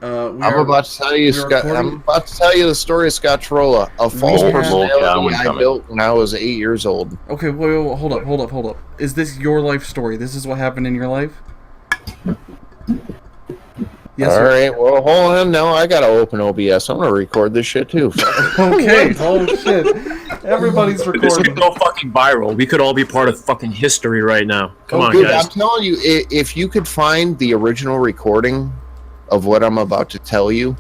I'm about to tell you, Scott. I'm about to tell you the story of Scott Trolla, a false personality I built when I was 8 years old. Okay, wait, hold up. Is this your life story? This is what happened in your life? Yes. All right. Well, hold on. Now I gotta open OBS. I'm gonna record this shit too. Okay. Oh shit. Everybody's recording. This could go fucking viral. We could all be part of fucking history right now. Come on, dude, guys. I'm telling you, if you could find the original recording of what I'm about to tell you,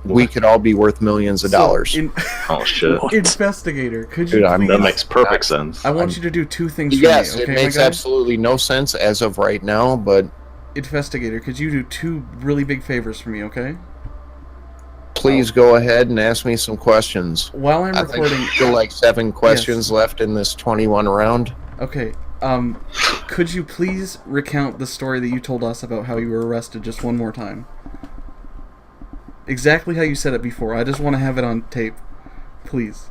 we could all be worth millions of dollars. Oh shit. Investigator, could you Dude, that makes perfect sense. I want you to do two things for yes, me, okay, it makes absolutely no sense as of right now, but... Investigator, could you do two really big favors for me, okay? Please go ahead and ask me some questions. While I'm recording... I think still like 7 questions left in this 21 round. Okay, could you please recount the story that you told us about how you were arrested just one more time? Exactly how you said it before. I just want to have it on tape. Please.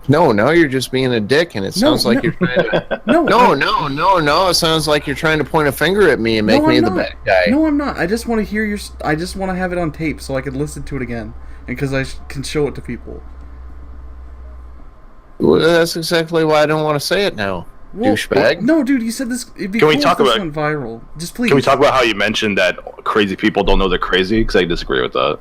No, now you're just being a dick, and it sounds like you're trying to... No. It sounds like you're trying to point a finger at me and make me the bad guy. No, I'm not. I just want to hear your... I just want to have it on tape so I can listen to it again. And because I can show it to people. Well, that's exactly why I don't want to say it now. Douchebag. No, dude, you said this... It'd be can cool we talk if this about... went viral. Just please. Can we talk about how you mentioned that crazy people don't know they're crazy? Because I disagree with that.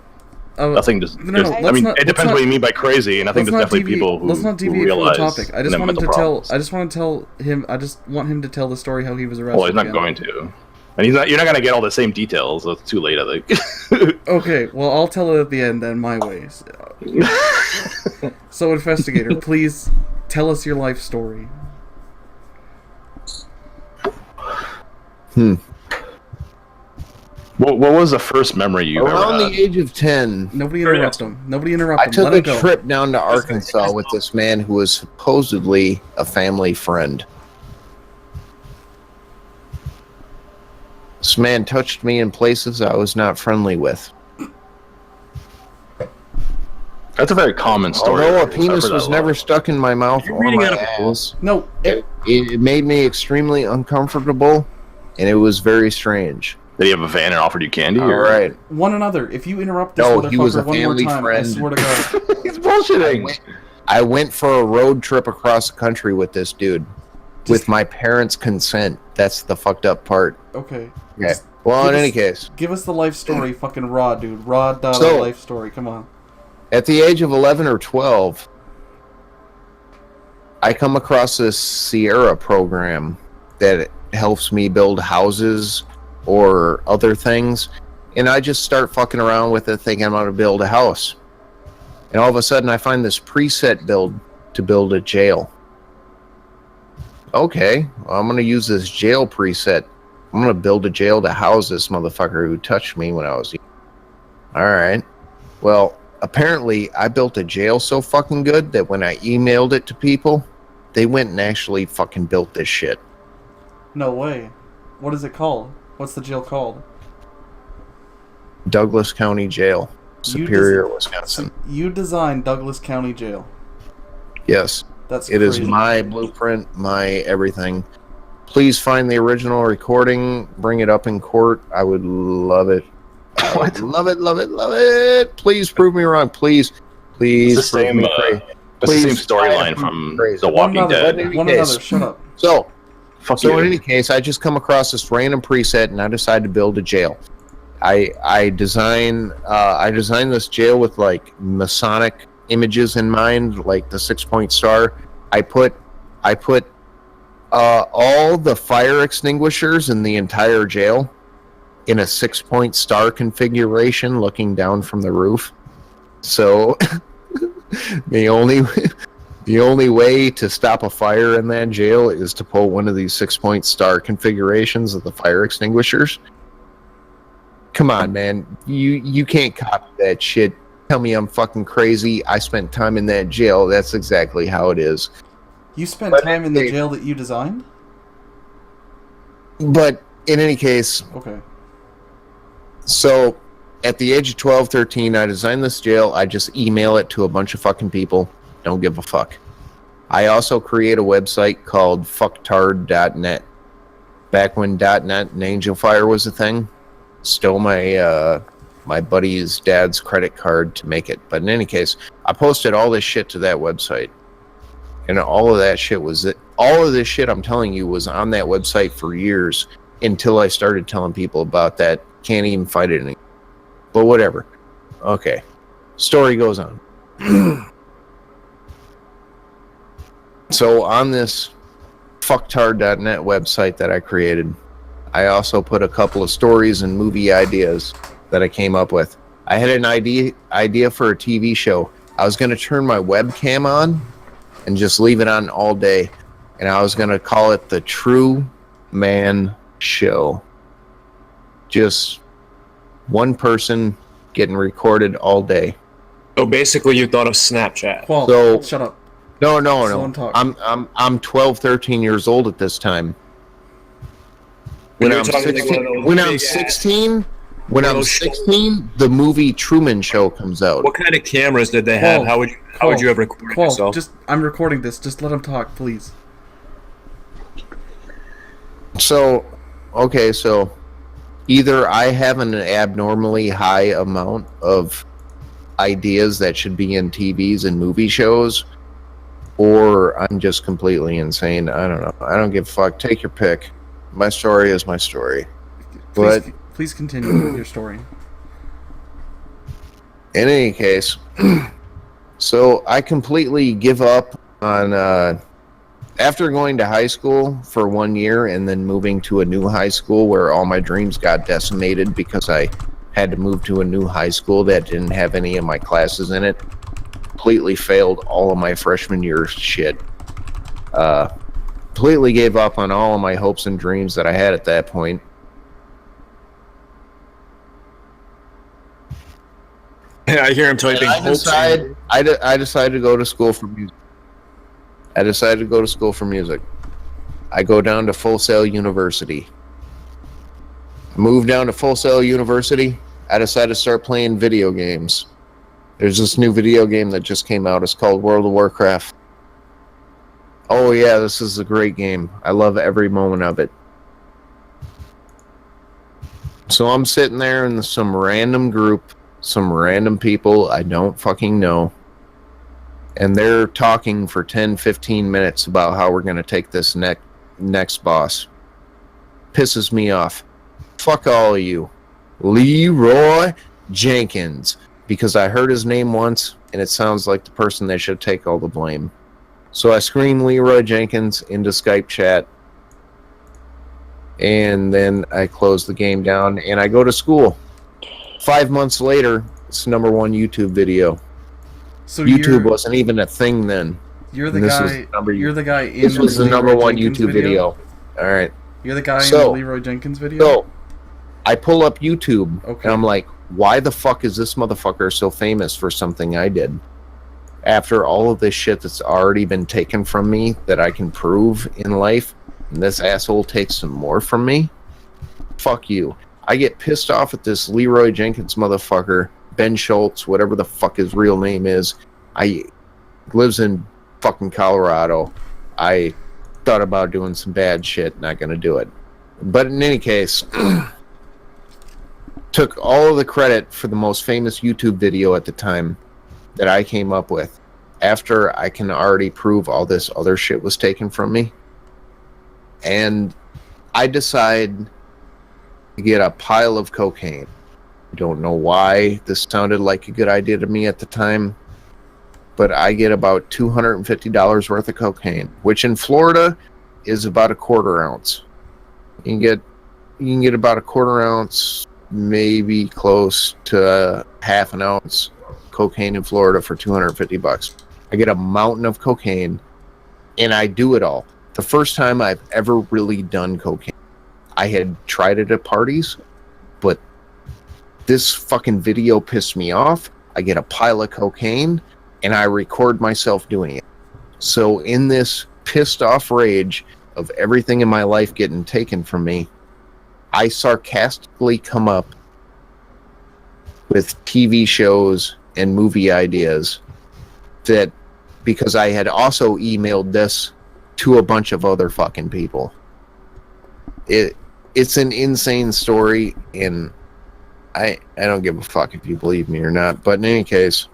Nothing just... I mean, it depends what you mean by crazy, and I think there's definitely people who let's not deviate from the topic. I just want him to tell the story how he was arrested. Well, he's not going to. And you're not going to get all the same details, so it's too late, I think. Okay, well, I'll tell it at the end then, my ways. So, Investigator, please tell us your life story. What was the first memory you ever had? Around the age of 10. Nobody interrupt him. Nobody interrupt him. I took a trip down to Arkansas with this man who was supposedly a family friend. This man touched me in places I was not friendly with. That's a very common story. Although a penis was never stuck in my mouth or my ass, no, it made me extremely uncomfortable, and it was very strange. Did he have a van and offered you candy? All right. One another. If you interrupt this motherfucker one more time, I swear to God. He's bullshitting. I went for a road trip across the country with this dude. With my parents' consent. That's the fucked up part. Okay. Yeah. Well, in any case. Give us the life story fucking raw, dude. Raw life story. Come on. At the age of 11 or 12, I come across this Sierra program that helps me build houses or other things, and I just start fucking around with it thinking I'm going to build a house. And all of a sudden I find this preset build to build a jail. Okay, well, I'm going to use this jail preset. I'm going to build a jail to house this motherfucker who touched me when I was young. Alright. Well, apparently I built a jail so fucking good that when I emailed it to people, they went and actually fucking built this shit. No way. What is it called? What's the jail called? Douglas County Jail, Superior, Wisconsin. You designed Douglas County Jail. Yes. That's it is my blueprint, my everything. Please find the original recording, bring it up in court. I would love it. I would love it. Please prove me wrong. Please prove me crazy. It's the same storyline from The Walking Dead. One another, shut up. So in any case, I just come across this random preset, and I decide to build a jail. I design this jail with like Masonic images in mind, like the 6-point star. I put all the fire extinguishers in the entire jail in a 6-point star configuration, looking down from the roof. So the only way to stop a fire in that jail is to pull one of these 6-point star configurations of the fire extinguishers. Come on, man. You can't copy that shit. Tell me I'm fucking crazy. I spent time in that jail. That's exactly how it is. You spent time in the jail that you designed? But in any case... Okay. So, at the age of 12, 13, I designed this jail. I just email it to a bunch of fucking people. Don't give a fuck. I also create a website called fucktard.net. Back when .net and Angel Fire was a thing. Stole my my buddy's dad's credit card to make it. But in any case, I posted all this shit to that website. And all of that shit was it. All of this shit I'm telling you was on that website for years until I started telling people about that. Can't even fight it anymore. But whatever. Okay. Story goes on. So on this fucktard.net website that I created, I also put a couple of stories and movie ideas that I came up with. I had an idea for a TV show. I was going to turn my webcam on and just leave it on all day. And I was going to call it The True Man Show. Just one person getting recorded all day. So basically you thought of Snapchat. Well, so shut up. No. I'm 12, 13 years old at this time. When I'm 16, the movie Truman Show comes out. What kind of cameras did they have? How would you have recorded yourself? I'm recording this. Just let him talk, please. So either I have an abnormally high amount of ideas that should be in TVs and movie shows, or I'm just completely insane. I don't know. I don't give a fuck. Take your pick. My story is my story. Please continue with your story. In any case, so I completely give up on after going to high school for 1 year and then moving to a new high school where all my dreams got decimated because I had to move to a new high school that didn't have any of my classes in it. Completely failed all of my freshman year shit. Completely gave up on all of my hopes and dreams that I had at that point. I hear him typing. I decided to go to school for music. I go down to Full Sail University. Moved down to Full Sail University. I decided to start playing video games. There's this new video game that just came out. It's called World of Warcraft. Oh yeah, this is a great game. I love every moment of it. So I'm sitting there in some random group, some random people I don't fucking know. And they're talking for 10, 15 minutes about how we're going to take this next boss. Pisses me off. Fuck all of you. Leroy Jenkins. Because I heard his name once, and it sounds like the person that should take all the blame. So I scream Leroy Jenkins into Skype chat. And then I close the game down, and I go to school. 5 months later, it's #1 YouTube video. So YouTube wasn't even a thing then. You're the guy. You're the guy in. This was the #1 YouTube video. All right. You're the guy in the Leroy Jenkins video. So I pull up YouTube, and I'm like, why the fuck is this motherfucker so famous for something I did? After all of this shit that's already been taken from me that I can prove in life, and this asshole takes some more from me? Fuck you. I get pissed off at this Leroy Jenkins motherfucker, Ben Schultz, whatever the fuck his real name is. Lives in fucking Colorado. I thought about doing some bad shit, not gonna do it. But in any case, took all of the credit for the most famous YouTube video at the time that I came up with, after I can already prove all this other shit was taken from me. And I decide to get a pile of cocaine. I don't know why this sounded like a good idea to me at the time, but I get about $250 worth of cocaine, which in Florida is about a quarter ounce. You can get about a quarter ounce, maybe close to half an ounce cocaine in Florida for $250. I get a mountain of cocaine, and I do it all. The first time I've ever really done cocaine. I had tried it at parties, but this fucking video pissed me off. I get a pile of cocaine, and I record myself doing it. So in this pissed off rage of everything in my life getting taken from me, I sarcastically come up with TV shows and movie ideas that, because I had also emailed this to a bunch of other fucking people. It's an insane story, and I don't give a fuck if you believe me or not. But in any case,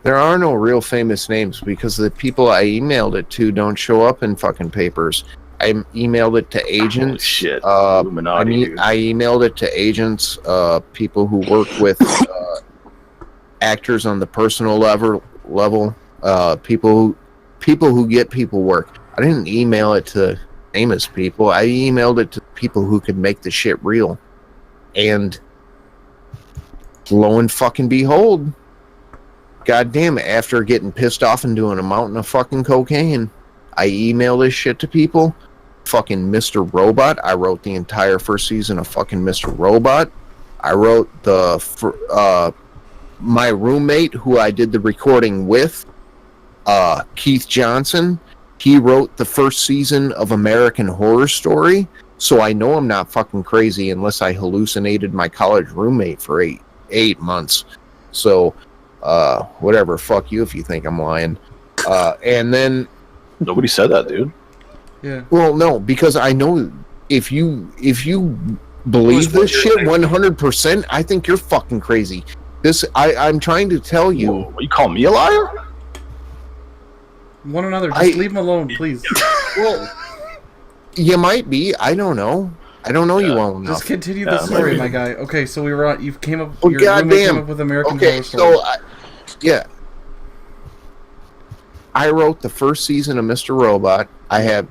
there are no real famous names because the people I emailed it to don't show up in fucking papers. I emailed it to agents. Shit. I emailed it to agents, people who work with actors on the personal level, people who get people work. I didn't email it to famous people. I emailed it to people who could make the shit real. And lo and fucking behold, goddamn it, after getting pissed off and doing a mountain of fucking cocaine, I emailed this shit to people. Fucking Mr. Robot. I wrote the entire first season of fucking Mr. Robot. I wrote my roommate who I did the recording with, Keith Johnson. He wrote the first season of American Horror Story. So I know I'm not fucking crazy unless I hallucinated my college roommate for eight months. So, whatever, fuck you if you think I'm lying. And then... Nobody said that, dude. Yeah. Well, no, because I know if you believe this shit 100%, I think you're fucking crazy. I'm trying to tell you... Whoa, you call me a liar? One another, just leave him alone, please. Well, you might be. I don't know. I don't know you well enough. Just continue the story, my guy. Okay, so we were on. You came up. Well, your roommate came up with American Horror Story. Yeah. I wrote the first season of Mr. Robot. I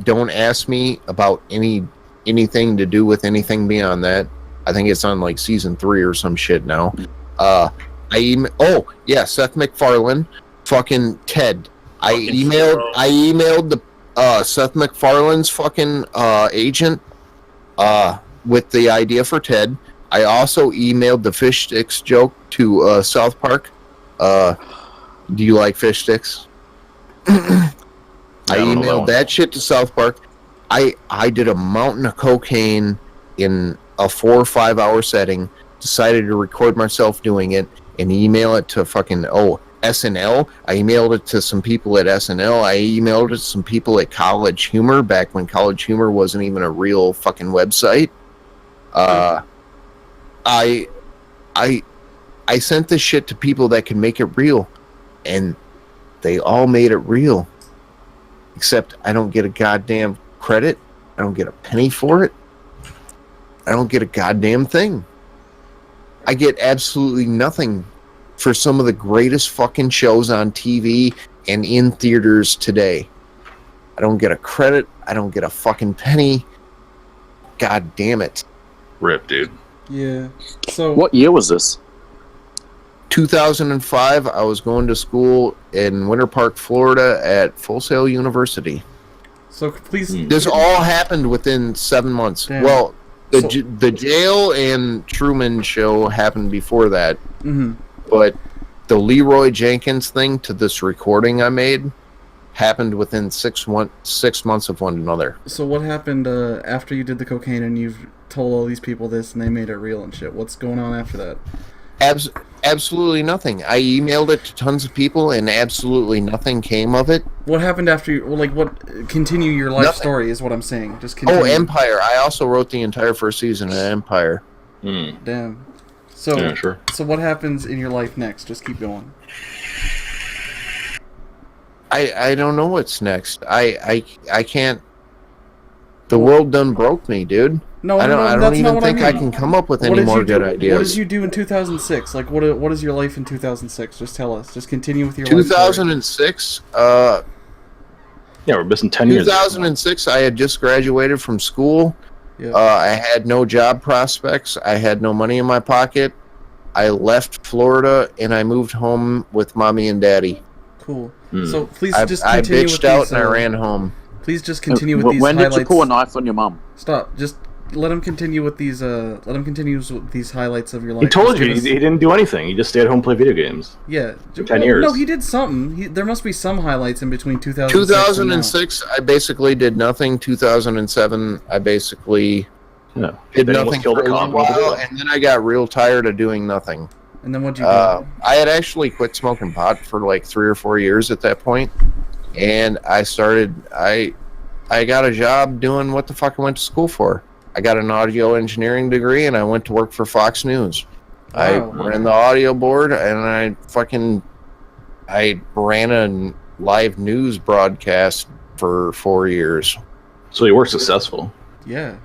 don't ask me about anything to do with anything beyond that. I think it's on like season 3 or some shit now. Seth MacFarlane, fucking Ted. I emailed the Seth MacFarlane's fucking agent with the idea for Ted. I also emailed the fish sticks joke to South Park. Do you like fish sticks? I emailed that shit to South Park. I did a mountain of cocaine in a 4 or 5 hour setting, decided to record myself doing it and email it to fucking SNL. I emailed it to some people at SNL. I emailed it to some people at College Humor back when College Humor wasn't even a real fucking website. I sent this shit to people that can make it real, and they all made it real. Except I don't get a goddamn credit. I don't get a penny for it. I don't get a goddamn thing. I get absolutely nothing for some of the greatest fucking shows on TV and in theaters today. I don't get a credit. I don't get a fucking penny. God damn it. Rip, dude. Yeah. So what year was this? 2005. I was going to school in Winter Park, Florida at Full Sail University. So please... This all happened within 7 months. Damn. Well, the jail and Truman show happened before that. Mm-hmm. But the Leroy Jenkins thing to this recording I made happened within 6 months of one another. So what happened after you did the cocaine and you've told all these people this and they made it real and shit? What's going on after that? Absolutely nothing. I emailed it to tons of people and absolutely nothing came of it. What happened after you... Well, like, what... Continue your life story is what I'm saying. Just continue. Oh, Empire. I also wrote the entire first season of Empire. Damn. So, yeah, sure. So what happens in your life next? Just keep going. I don't know what's next. I can't. The world done broke me, dude. No, I don't even think I can come up with any more good ideas. What did you do in 2006? Like, what is your life in 2006? Just tell us. Just continue with your 2006. Yeah, we're missing 10 years. 2006. I had just graduated from school. Yeah. I had no job prospects. I had no money in my pocket. I left Florida and I moved home with mommy and daddy. Cool. So please just continue with these... I bitched out and I ran home. Please just continue with these highlights. When did you pull a knife on your mom? Stop. Just let him continue with these. Let him continue with these highlights of your life. He told you he didn't do anything. He just stayed at home and played video games. Yeah, for 10 years. No, he did something. There must be some highlights in between 2006. 2006, I basically did nothing. 2007, I basically did nothing for a while, and then I got real tired of doing nothing. And then what'd you do? I had actually quit smoking pot for like 3 or 4 years at that point, and I I got a job doing what the fuck I went to school for. I got an audio engineering degree, and I went to work for Fox News. Wow. I ran the audio board, and I ran a live news broadcast for 4 years. So you were successful. Yeah.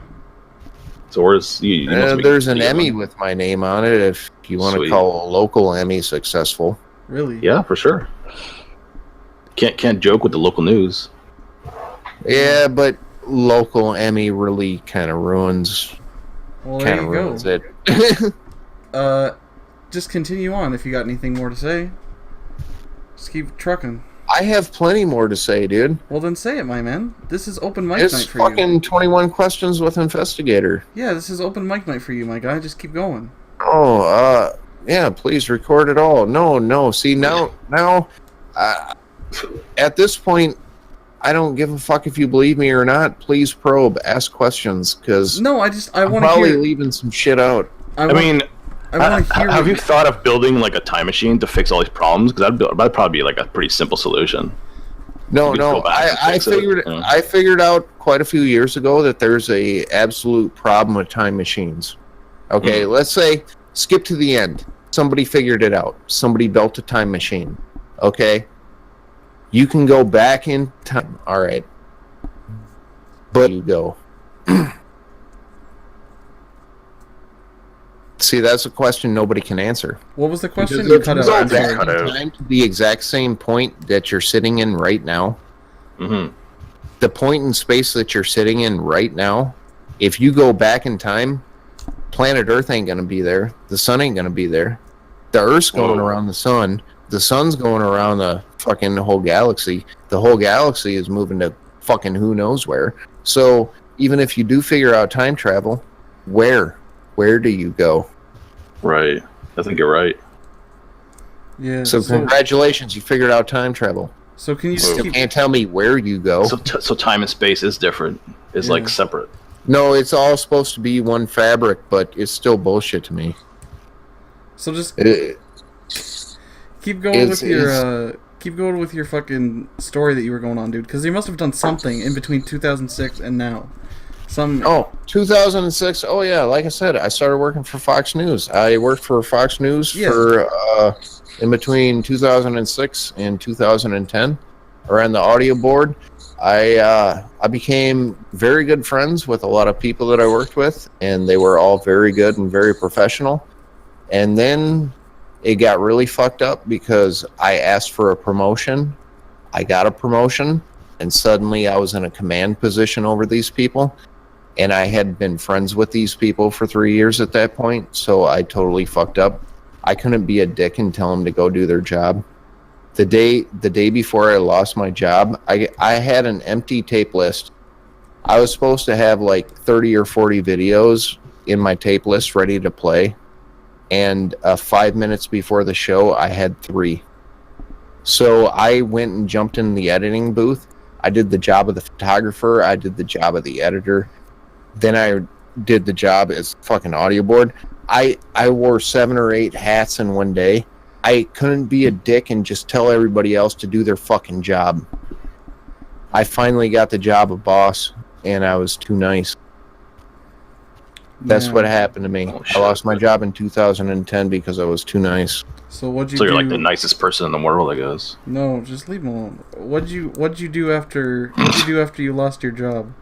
So where's there's an Emmy with my name on it, if you want to call a local Emmy successful. Really? Yeah, for sure. Can't joke with the local news. Yeah, but local Emmy really kind of ruins. Well, there you ruins go. It. Just continue on if you got anything more to say. Just keep trucking. I have plenty more to say, dude. Well, then say it, my man. This is open mic night for you. It's fucking 21 questions with Investigator. Yeah, this is open mic night for you, my guy. Just keep going. Oh, yeah, please record it all. No. See, now, at this point, I don't give a fuck if you believe me or not. Please probe, ask questions, because no, I want to probably leaving some shit out. I want to hear. Have you thought of building like a time machine to fix all these problems? Because that'd probably be like a pretty simple solution. No. I figured out quite a few years ago that there's a absolute problem with time machines. Okay, let's say skip to the end. Somebody figured it out. Somebody built a time machine. Okay, you can go back in time. All right, but you go. See, that's a question nobody can answer. What was the question? You cut out. Time to the exact same point that you're sitting in right now. Mm-hmm. The point in space that you're sitting in right now, if you go back in time, planet Earth ain't going to be there. The sun ain't going to be there. The Earth's going around the sun. The sun's going around the fucking whole galaxy. The whole galaxy is moving to fucking who knows where. So even if you do figure out time travel, where do you go? Right. I think you're right. Yeah. So congratulations, you figured out time travel. So can you still can't tell me where you go? So time and space is different. It's like separate. No, it's all supposed to be one fabric, but it's still bullshit to me. So just keep going with your fucking story that you were going on, dude. Because you must have done something in between 2006 and now. 2006. Oh yeah, like I said, I started working for Fox News. I worked for Fox News for in between 2006 and 2010. I ran the audio board. I became very good friends with a lot of people that I worked with, and they were all very good and very professional. And then it got really fucked up because I asked for a promotion. I got a promotion, and suddenly I was in a command position over these people. And I had been friends with these people for 3 years at that point, so I totally fucked up. I couldn't be a dick and tell them to go do their job. The day before I lost my job, I had an empty tape list. I was supposed to have like 30 or 40 videos in my tape list ready to play. And 5 minutes before the show, I had 3. So I went and jumped in the editing booth. I did the job of the photographer. I did the job of the editor. Then I did the job as fucking audio board. I wore 7 or 8 hats in one day. I couldn't be a dick and just tell everybody else to do their fucking job. I finally got the job of boss, and I was too nice. That's what happened to me. I lost my job in 2010 because I was too nice. So what'd you do? So you're like the nicest person in the world, I guess. No, just leave him alone. What'd you do after you lost your job?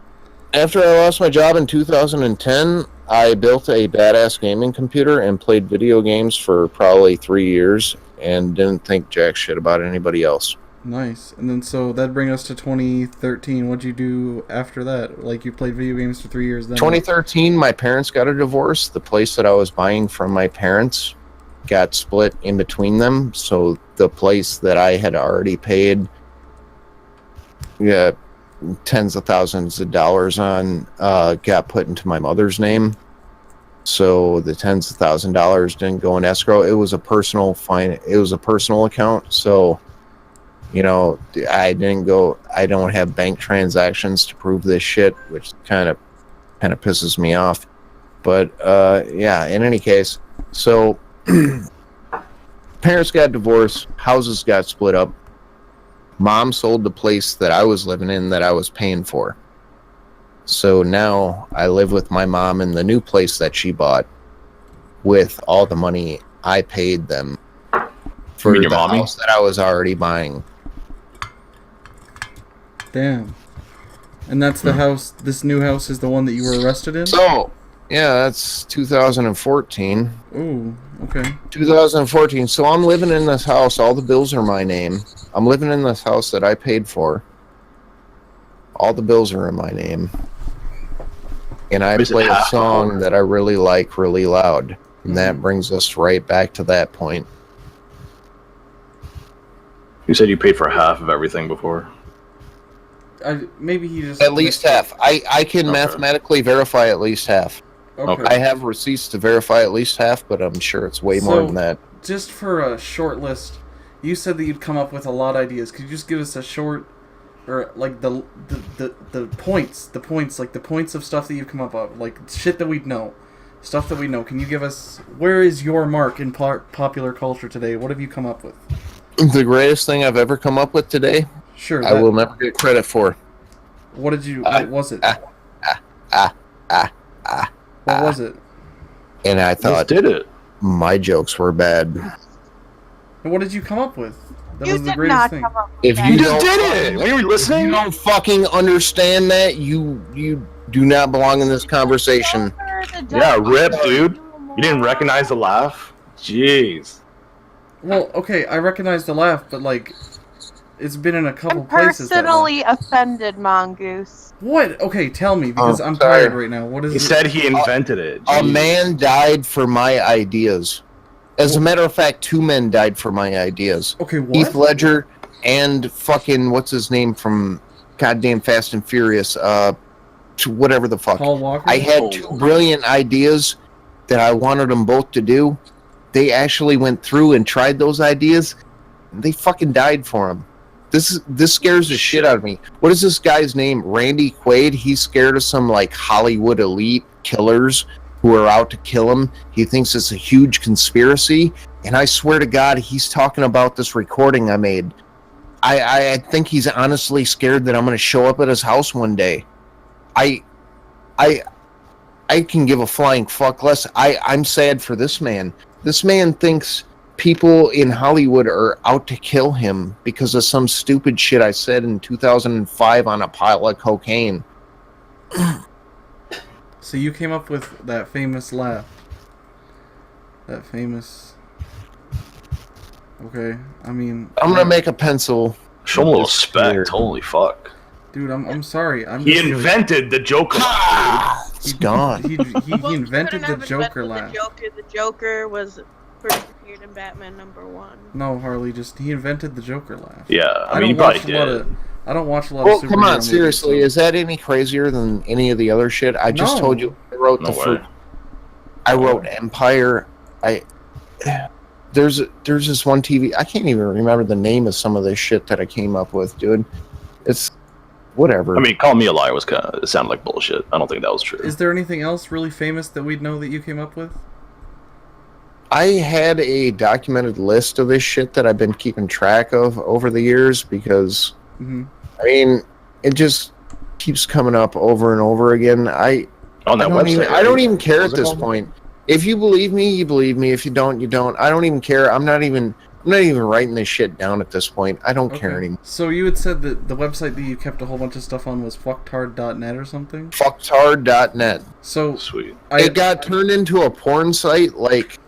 After I lost my job in 2010, I built a badass gaming computer and played video games for probably 3 years and didn't think jack shit about anybody else. Nice. And then so that'd bring us to 2013. What'd you do after that? Like you played video games for 3 years then? 2013, my parents got a divorce. The place that I was buying from my parents got split in between them. So the place that I had already paid tens of thousands of dollars on got put into my mother's name. So the tens of $1,000s didn't go in escrow. It was a personal account. So, you know, I don't have bank transactions to prove this shit, which kind of pisses me off. But yeah, in any case, so parents got divorced, houses got split up. Mom sold the place that I was living in that I was paying for. So now I live with my mom in the new place that she bought with all the money I paid them for the house that I was already buying. Damn. And that's the house, this new house is the one that you were arrested in? So, yeah, that's 2014. Ooh, okay. 2014. So I'm living in this house. All the bills are my name. I'm living in this house that I paid for. All the bills are in my name. And I play a song that I really like really loud. And that brings us right back to that point. You said you paid for half of everything before. Maybe he just... At least half. I can mathematically verify at least half. Okay. I have receipts to verify at least half, but I'm sure it's way more than that. Just for a short list, you said that you'd come up with a lot of ideas. Could you just give us a short... Or, like, the points, like, the points of stuff that you've come up with, like, shit that we'd know, stuff that we know. Can you give us, where is your mark in popular culture today? What have you come up with? The greatest thing I've ever come up with today? Sure. I will never get credit for. What did you, what was it? What was it? And I thought, my jokes were bad. And what did you come up with? That you was the did greatest not thing. Come up with If that. you just did it! Are you listening? If you don't fucking understand that, you do not belong in this conversation. Yeah, rip, dude. You didn't recognize the laugh? Jeez. Well, okay, I recognize the laugh, but, like, it's been in a couple I'm places. personally offended, Mongoose. What? Okay, tell me, because I'm sorry. tired right now. What is He it? said he invented it. A Jeez. man died for my ideas. As a matter of fact, 2 men died for my ideas. Okay, what? Heath Ledger and fucking, what's his name from goddamn Fast and Furious, whatever the fuck. Paul Walker? I had 2 brilliant ideas that I wanted them both to do. They actually went through and tried those ideas, and they fucking died for them. This scares the shit out of me. What is this guy's name? Randy Quaid? He's scared of some, like, Hollywood elite killers who are out to kill him. He thinks it's a huge conspiracy, and I swear to God, he's talking about this recording I made. I think he's honestly scared that I'm going to show up at his house one day. I can give a flying fuck less. I'm sad for this man. This man thinks people in Hollywood are out to kill him because of some stupid shit I said in 2005 on a pile of cocaine. So you came up with that famous laugh. That famous... Okay, I mean... I'm gonna make a pencil. Show him a little respect. Holy fuck. Dude, I'm sorry. He invented the Joker laugh, It's gone. He invented the Joker laugh. The Joker was first appeared in Batman #1. No, Harley, he invented the Joker laugh. Yeah, I mean, he probably did. I don't watch a lot Well, of superhero come on, movies, seriously, so. is that any crazier than any of the other shit? I just told you I wrote I wrote Empire. There's this one TV. I can't even remember the name of some of this shit that I came up with, dude. It's whatever. I mean, Call Me a Liar it sounded like bullshit. I don't think that was true. Is there anything else really famous that we'd know that you came up with? I had a documented list of this shit that I've been keeping track of over the years because, I mean, it just keeps coming up over and over again. I don't even care at this point. If you believe me, you believe me. If you don't, you don't. I don't even care. I'm not even writing this shit down at this point. I don't care anymore. So you had said that the website that you kept a whole bunch of stuff on was fucktard.net or something? Fucktard.net. So sweet. It got turned into a porn site like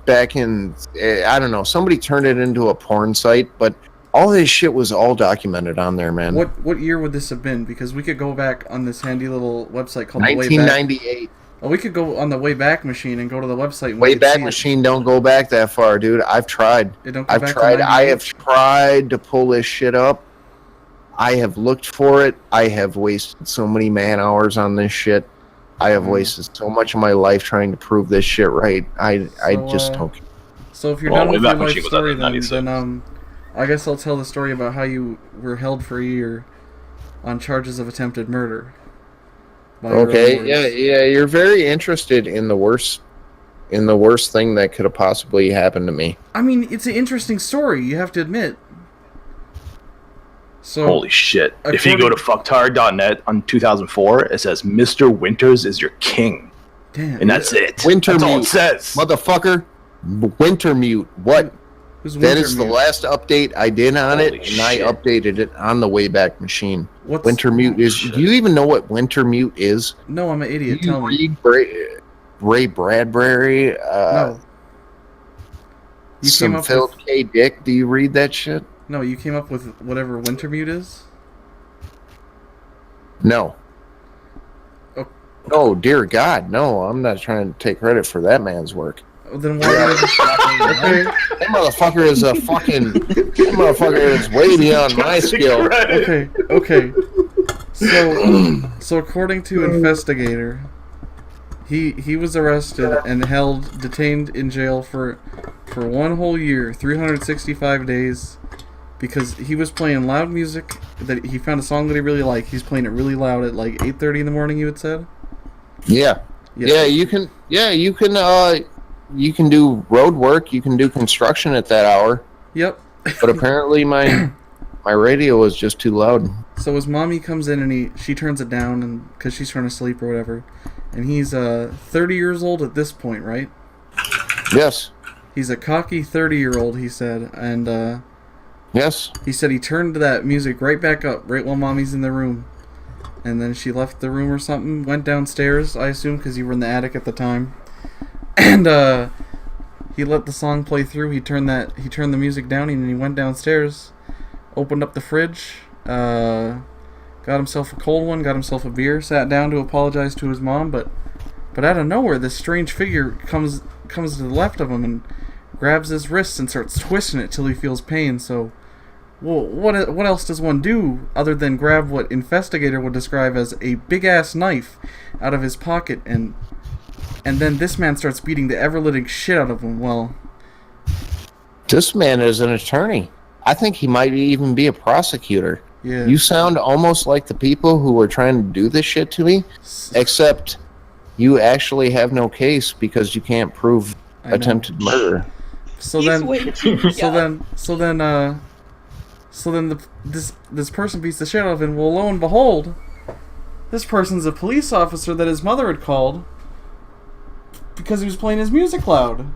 back in, I don't know, somebody turned it into a porn site, but all this shit was all documented on there, man. What year would this have been? Because we could go back on this handy little website called 1998. We could go on the Wayback Machine and go to the website. And Wayback Machine don't go back that far, dude. I've tried. I've tried. I have tried to pull this shit up. I have looked for it. I have wasted so many man hours on this shit. I have wasted so much of my life trying to prove this shit right. I just don't care. So if you're done with your life story, then I guess I'll tell the story about how you were held for a year on charges of attempted murder. Okay, yeah, you're very interested in the worst thing that could have possibly happened to me. I mean, it's an interesting story, you have to admit. So holy shit! If you go to fucktard.net on 2004, it says Mr. Winters is your king. Damn. And that's it. Winter that's mute. all it says. Motherfucker. Winter mute. What? That is the last update I did on it, and I updated it on the Wayback Machine. Winter mute is... Do you even know what winter mute is? No, I'm an idiot. Tell me. Ray Bradbury? No. Some Phil K. Dick? Do you read that shit? No, you came up with whatever winter mute is? No. Oh. Oh, dear God, no. I'm not trying to take credit for that man's work. Then why okay. That motherfucker is a fucking... That motherfucker is way beyond my skill. Okay. So according to Investigator, he was arrested and detained in jail for 1 whole year, 365 days, because he was playing loud music. That he found a song that he really liked. He's playing it really loud at like 8:30 in the morning. You had said. Yeah. You can do road work. You can do construction at that hour. Yep. But apparently my radio was just too loud. So his mommy comes in and she turns it down and because she's trying to sleep or whatever. And he's 30 years old at this point, right? Yes. He's a cocky 30-year-old, he said, and yes. He said he turned that music right back up right while mommy's in the room. And then she left the room or something, went downstairs, I assume, because you were in the attic at the time. And he let the song play through. He turned the music down, and he went downstairs, opened up the fridge, got himself a cold one, got himself a beer, sat down to apologize to his mom, but out of nowhere, this strange figure comes to the left of him and grabs his wrists and starts twisting it till he feels pain. So, well, what else does one do other than grab what Investigator would describe as a big-ass knife out of his pocket and then this man starts beating the ever-living shit out of him. Well, this man is an attorney. I think he might even be a prosecutor. Yeah. You sound almost like the people who were trying to do this shit to me, except you actually have no case because you can't prove attempted murder. So then this person beats the shit out of him. Well, lo and behold, this person's a police officer that his mother had called because he was playing his music loud.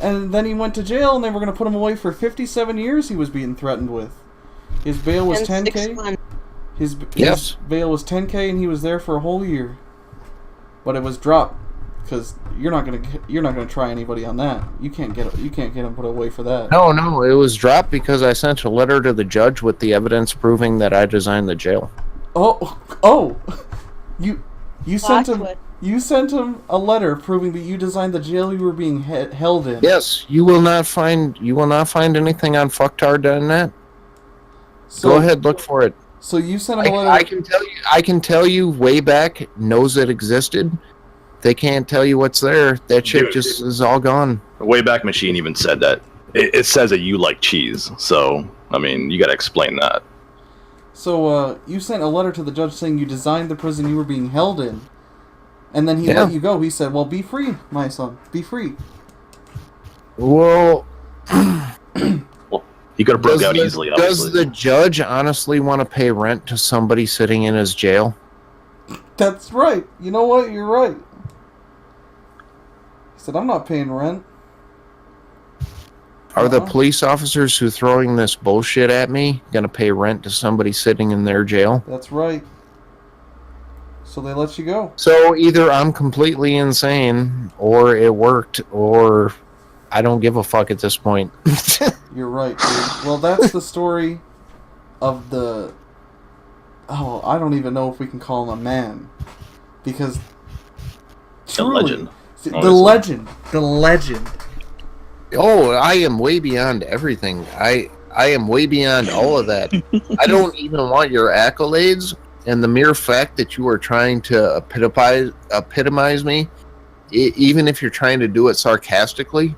And then he went to jail and they were going to put him away for 57 years he was being threatened with. His bail was $10K. His bail was $10K and he was there for a whole year. But it was dropped because you're not gonna try anybody on that. You can't get him put away for that. No, it was dropped because I sent a letter to the judge with the evidence proving that I designed the jail. You sent him a letter proving that you designed the jail you were being held in. Yes, you will not find anything on fucktard.net. So, go ahead, look for it. So you sent him a letter. I can tell you Wayback knows it existed. They can't tell you what's there. That shit just is all gone. The Wayback Machine even said that. It says that you like cheese. So, I mean, you got to explain that. So, you sent a letter to the judge saying you designed the prison you were being held in. And then he let you go. He said, well, be free, my son. Be free. Well... He could have broke out easily, obviously. Does the judge honestly want to pay rent to somebody sitting in his jail? That's right. You know what? You're right. He said, I'm not paying rent. Are the police officers who throwing this bullshit at me going to pay rent to somebody sitting in their jail? That's right. So they let you go. So either I'm completely insane, or it worked, or I don't give a fuck at this point. You're right, dude. Well, that's the story of the... Oh, I don't even know if we can call him a man. Because... Truly, the legend. Oh, I am way beyond everything. I am way beyond all of that. I don't even want your accolades, and the mere fact that you are trying to epitomize me, even if you're trying to do it sarcastically,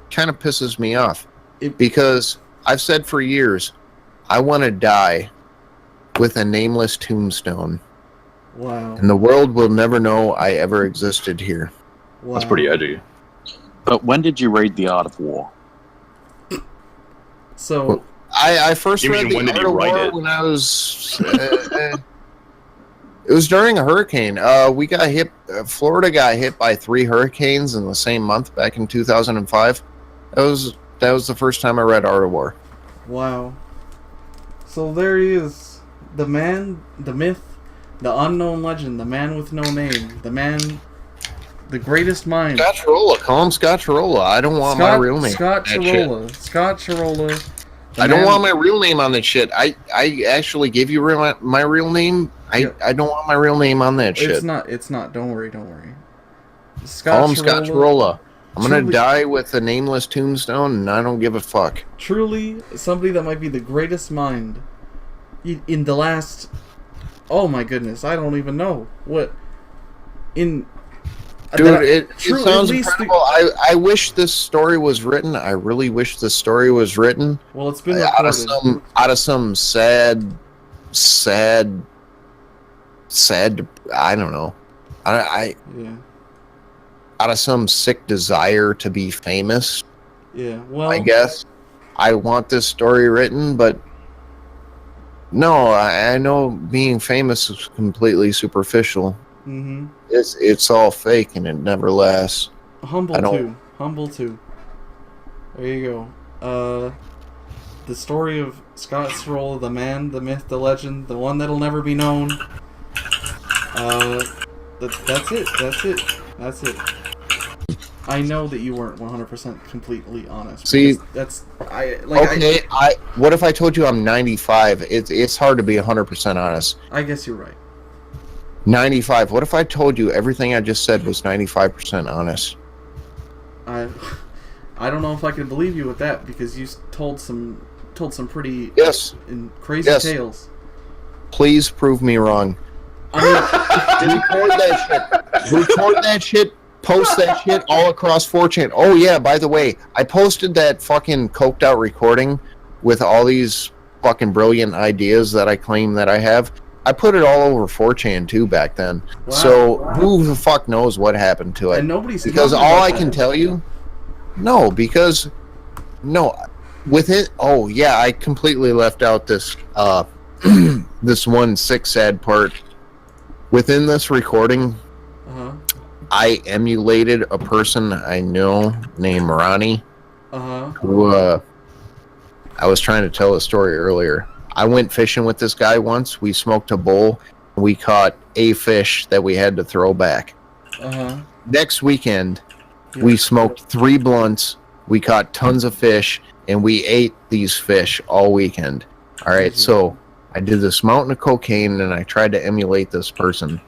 kind of pisses me off. Because I've said for years, I want to die with a nameless tombstone. Wow. And the world will never know I ever existed here. Wow. That's pretty edgy. But when did you read The Art of War? So I first read the Art of War when I was. It was during a hurricane. We got hit. Florida got hit by 3 hurricanes in the same month back in 2005. That was the first time I read Art of War. Wow. So there he is, the man, the myth, the unknown legend, the man with no name, the man, the greatest mind. Scott Chirola. Call him Scott Chirola. I don't want my real name. Scott Chirola. Scott Chirola. I don't want my real name on that shit. I actually gave you my real name. I don't want my real name on that shit. It's not. Don't worry. Call him Scott Chirola. I'm gonna die with a nameless tombstone, and I don't give a fuck. Truly, somebody that might be the greatest mind in the last. Oh my goodness, I don't even know what. Dude, it sounds incredible. I wish this story was written. I really wish this story was written. Well, it's been recorded. Out of some sad. I don't know. Yeah. Out of some sick desire to be famous. Yeah. Well, I guess I want this story written, but no, I know being famous is completely superficial. Mm-hmm. It's all fake and it never lasts. Humble too. There you go. The story of Scott Chirola, the man, the myth, the legend, the one that'll never be known. That's it. I know that you weren't 100% completely honest. See, I what if I told you I'm 95? It's hard to be 100% honest. I guess you're right. 95. What if I told you everything I just said was 95% honest? I don't know if I can believe you with that, because you told some pretty crazy tales. Please prove me wrong. Record that shit. Post that shit all across 4chan. Oh yeah, by the way, I posted that fucking coked out recording with all these fucking brilliant ideas that I claim that I have. I put it all over 4chan too back then. Wow. So who the fuck knows what happened to it? And nobody's because all I can tell you, with it. Oh yeah, I completely left out this this one sick sad part. Within this recording, I emulated a person I know named Ronnie, who I was trying to tell a story earlier. I went fishing with this guy once. We smoked a bowl. We caught a fish that we had to throw back. Next weekend, we smoked 3 blunts. We caught tons of fish, and we ate these fish all weekend. All right, so I did this mountain of cocaine, and I tried to emulate this person.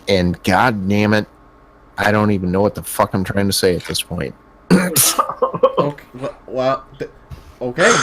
And god damn it, I don't even know what the fuck I'm trying to say at this point. Okay. Well, okay.